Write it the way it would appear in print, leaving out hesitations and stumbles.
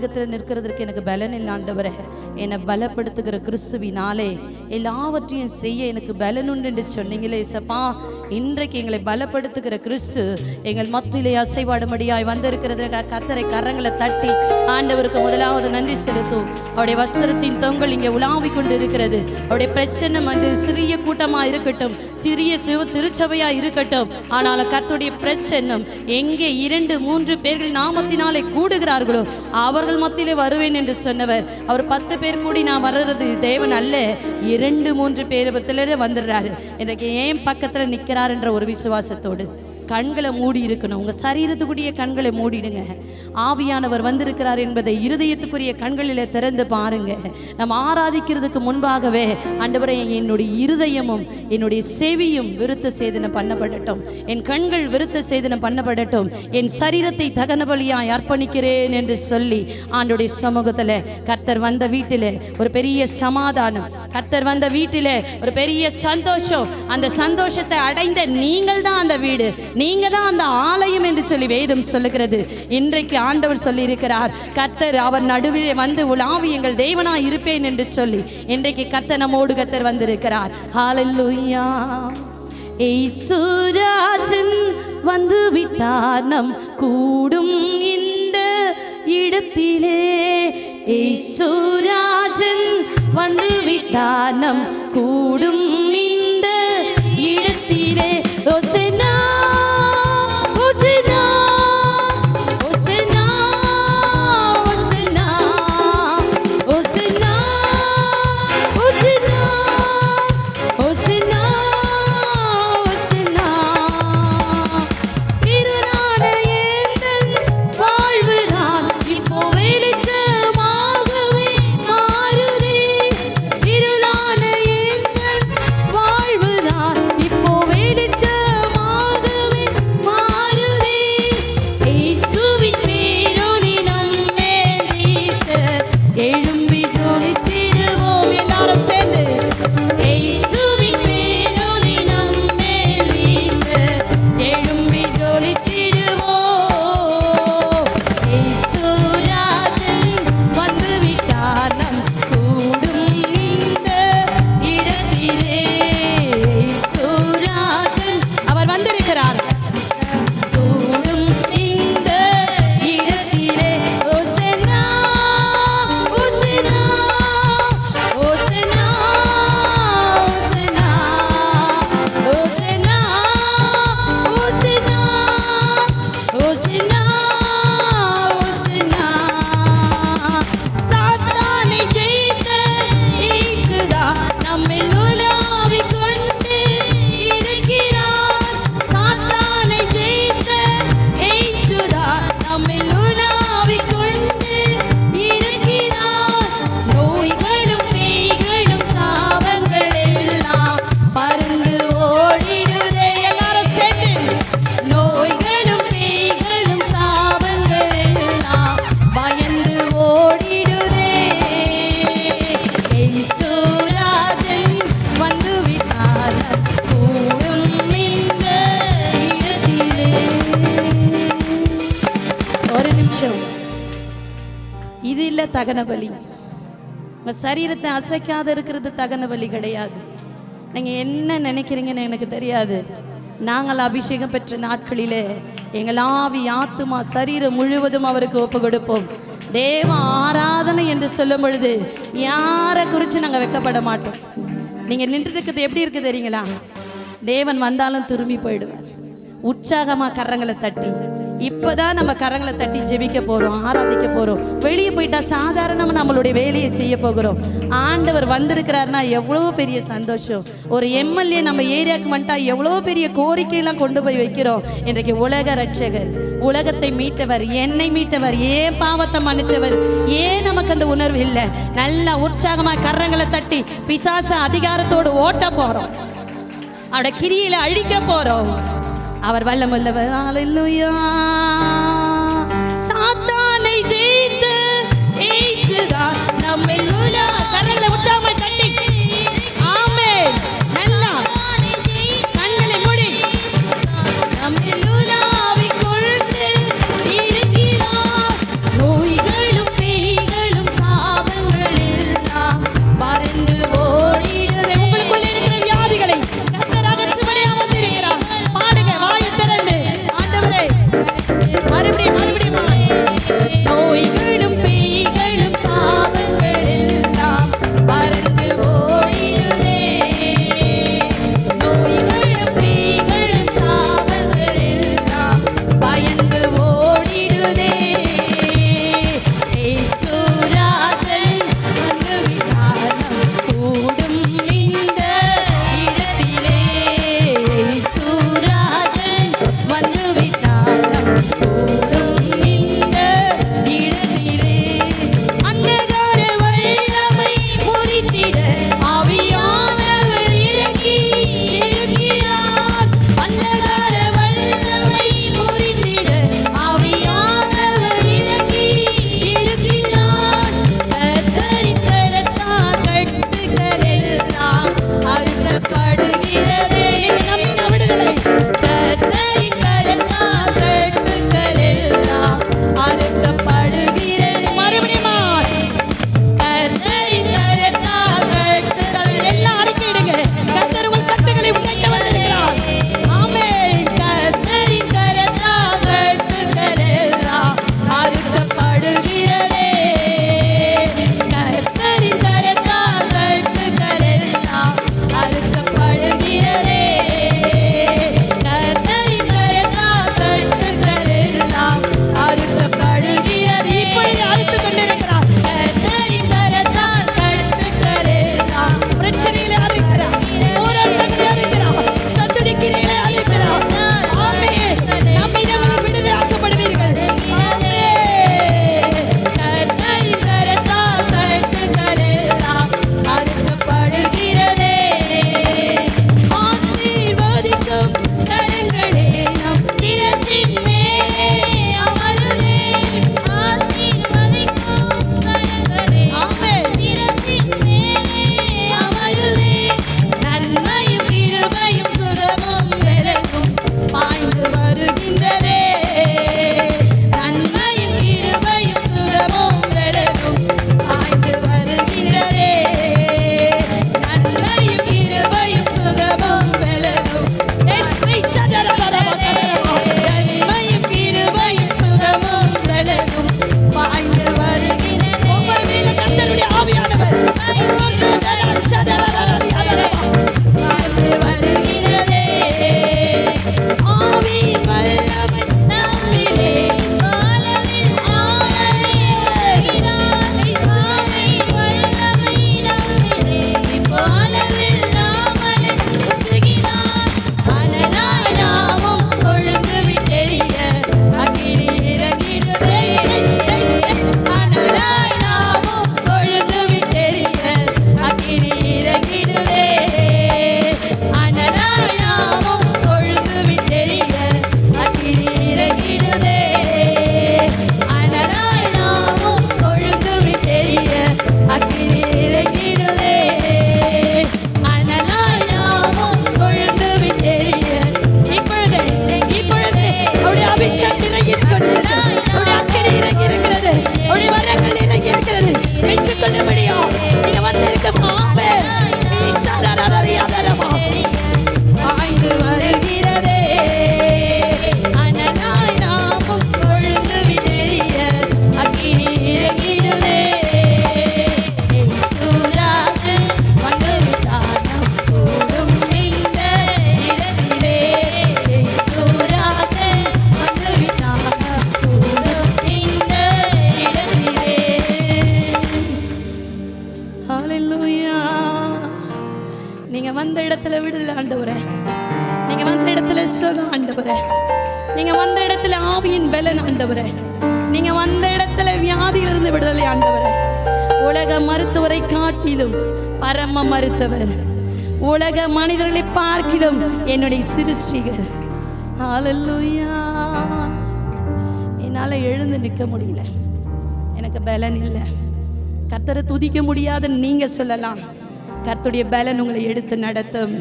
நிற்கிறதுக்கு எனக்கு பலன் இல்லை ஆண்டவரே, என்னை பலப்படுத்துகிற கிறிஸ்துவினாலே எல்லாவற்றையும் செய்ய எனக்கு பலன் உண்டு என்று சொன்னீங்களே சப்பா. இன்றைக்கு எங்களை பலப்படுத்துகிற கிறிஸ்து எங்கள் மத்தியிலே அசைவாடும்படியாய் வந்திருக்கிறது. கர்த்தரை கரங்களை தட்டி ஆண்டவருக்கு முதலாவது நன்றி செலுத்தும். அவருடைய வஸ்திரத்தின் தொங்கல் இங்கே உலாவிக் கொண்டு இருக்கிறது. அவருடைய பிரச்சனை சிறிய கூட்டமா இருக்கட்டும், சிறிய திருச்சபையா இருக்கட்டும், ஆனாலும் கர்த்தருடைய பிரச்சனை எங்கே 2-3 பேர்கள் நாமத்தினாலே கூடுகிறார்களோ அவர்கள் மத்தியிலே வருவேன் என்று சொன்னவர். அவர் 10 பேர் கூடி நான் வர்றது தேவன் அல்ல, 2-3 பேர் பத்திலே வந்துடுறாரு. இன்றைக்கு ஏன் பக்கத்தில் நிற்கிறார் என்ற ஒரு விசுவாசத்தோடு கண்களை மூடி இருக்கணும். உங்கள் சரீரத்துக்குரிய கண்களை மூடிடுங்க. ஆவியானவர் வந்திருக்கிறார் என்பதை இருதயத்துக்குரிய கண்களிலே திறந்து பாருங்க. நம்ம ஆராதிக்கிறதுக்கு முன்பாகவே ஆண்டவரே, என்னுடைய இருதயமும் என்னுடைய செவியும் விருத்த சேதனம் பண்ணப்படட்டும், என் கண்கள் விருத்த சேதனம் பண்ணப்படட்டும், என் சரீரத்தை தகன பலியாய் அர்ப்பணிக்கிறேன் என்று சொல்லி ஆண்டவருடைய சமூகத்தில் கர்த்தர் வந்த வீட்டிலே ஒரு பெரிய சமாதானம், கர்த்தர் வந்த வீட்டிலே ஒரு பெரிய சந்தோஷம். அந்த சந்தோஷத்தை அடைந்த நீங்கள் தான் அந்த வீடு, நீங்க தான் அந்த ஆலயம் என்று சொல்லி வேதம் சொல்லுகிறது. இன்றைக்கு ஆண்டவர் சொல்லி இருக்கிறார், கர்த்தர் அவர் நடுவிலே வந்து உலாவி எங்கள் தேவனாய் இருப்பேன் என்று சொல்லி இன்றைக்கு கர்த்தர் நம்மோடு கர்த்தர் வந்திருக்கிறார். ஹல்லேலூயா. இயேசுராஜன் வந்து விட்டார் நம் கூடும் இந்த இடத்திலே. இயேசுராஜன் வந்து விட்டார் நம் கூடும் இந்த இடத்திலே. ஓசன்னா இது இல்லை தகன பலி. உங்க சரீரத்தை அசைக்காத இருக்கிறது தகன பலி கிடையாது. நீங்க என்ன நினைக்கிறீங்கன்னு எனக்கு தெரியாது. நாங்கள் அபிஷேகம் பெற்ற நாட்களிலே எங்கள் ஆவி ஆத்துமா சரீரம் முழுவதும் அவருக்கு ஒப்பு கொடுப்போம். தேவ ஆராதனை என்று சொல்லும் பொழுது யாரை குறித்து நாங்கள் வெட்கப்பட மாட்டோம். நீங்க நின்று இருக்கிறது எப்படி இருக்கு தெரியுங்களா? தேவன் வந்தாலும் திரும்பி போயிடுவார். உற்சாகமா கரங்களை தட்டி, இப்பதான் நம்ம கரங்களை தட்டி ஜெபிக்க போறோம், ஆராதிக்க போறோம். வெளியே போயிட்டா சாதாரணமா நம்மளுடைய வேலையை செய்ய போகிறோம். ஆண்டவர் வந்திருக்கிறாருன்னா எவ்வளவு பெரிய சந்தோஷம். ஒரு எம்எல்ஏ நம்ம ஏரியாவுக்கு வந்துட்டா எவ்வளவு பெரிய கோரிக்கையெல்லாம் கொண்டு போய் வைக்கிறோம். இன்றைக்கு உலக ரட்சகர், உலகத்தை மீட்டவர், என்னை மீட்டவர், ஏன் பாவத்தை மன்னிச்சவர், ஏன் நமக்கு அந்த உணர்வு இல்லை? நல்லா உற்சாகமா கரங்களை தட்டி பிசாச அதிகாரத்தோடு ஓட்ட போறோம், அவருடைய கிரியில அழிக்க போறோம். அவர் வல்லமுள்ளவர். ஹல்லேலூயா. சாத்தானை ஜெயித்த இயேசுதான் நம்மையுள்ள கரங்களை உற்சாகமா தட்டி ஆமென். நல்லா கண்களை மூடி நம்மையுள்ள கொண்டு இருக்கிறார். நோய்களும் நீங்க வந்த இடத்துல ஆவியின் பலன் ஆண்டவரே, நீங்க வந்த இடத்துல வியாதியிலிருந்து விடுதலை ஆண்டவரே. உலக மருத்துவரை காட்டிலும் பரம மருத்துவர், உலக மனிதர்களை பார்க்கிலும் என்னுடைய சிருஷ்டிகர். ஹல்லேலூயா. என்னால எழுந்து நிற்க முடியல, எனக்கு பலன் இல்லை. கர்த்தரை துதிக்க முடியாதுன்னு நீங்க சொல்லலாம். கர்த்தருடைய பலன் உங்களை எடுத்து நடத்தும்.